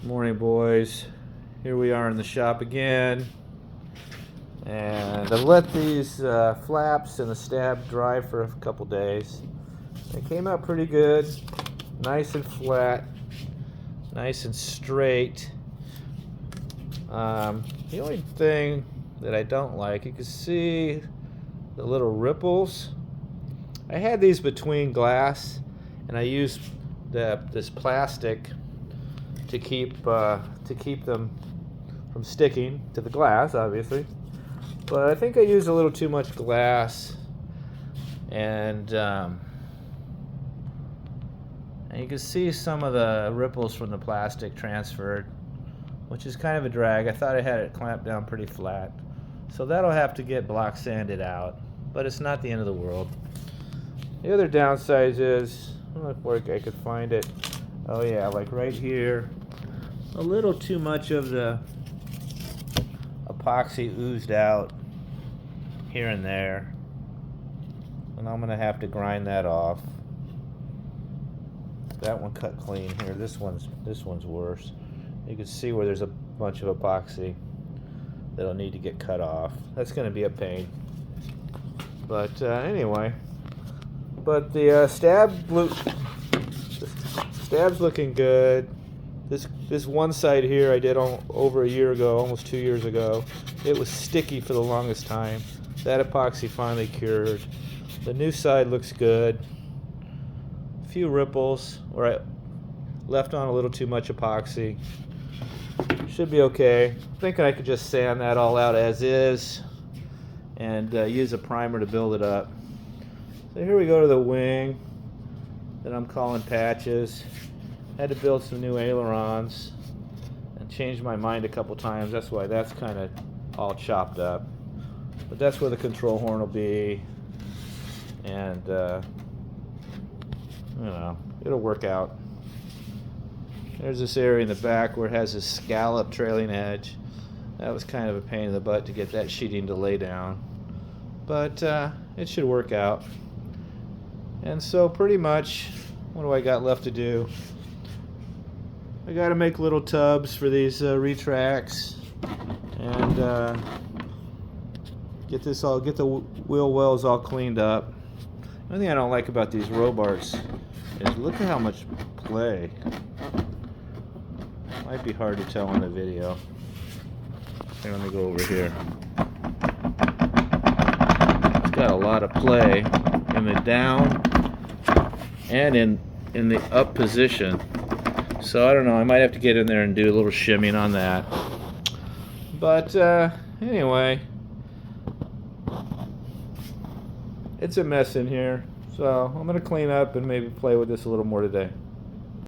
Morning, boys. Here we are in the shop again, and I've let these flaps and the stab dry for a couple days. They came out pretty good, nice and flat, nice and straight. The only thing that I don't like, you can see the little ripples. I had these between glass, and I used this plastic to keep them from sticking to the glass, obviously. But I think I used a little too much glass, and you can see some of the ripples from the plastic transferred, which is kind of a drag. I thought I had it clamped down pretty flat, so that'll have to get block sanded out, but it's not the end of the world. The other downside is, I don't know if I could find it. Oh yeah, like right here, a little too much of the epoxy oozed out here and there, and I'm gonna have to grind that off. That one cut clean here. This one's worse. You can see where there's a bunch of epoxy that'll need to get cut off. That's gonna be a pain. But anyway, but the stab's looking good. This one side here I did over a year ago, almost 2 years ago. It was sticky for the longest time. That epoxy finally cured. The new side looks good. A few ripples where I left on a little too much epoxy. Should be okay. I'm thinking I could just sand that all out as is and use a primer to build it up. So here we go to the wing that I'm calling patches. Had to build some new ailerons and changed my mind a couple times. That's why that's kind of all chopped up. But that's where the control horn will be, and you know, it'll work out. There's this area in the back where it has this scallop trailing edge. That was kind of a pain in the butt to get that sheeting to lay down, but it should work out. And so pretty much, what do I got left to do? I got to make little tubs for these retracts, and get the wheel wells all cleaned up. One thing I don't like about these Robarts is look at how much play. Might be hard to tell in the video. Here, let me go over here. It's got a lot of play in the down and in the up position. So I don't know, I might have to get in there and do a little shimming on that. But anyway, it's a mess in here. So I'm going to clean up and maybe play with this a little more today.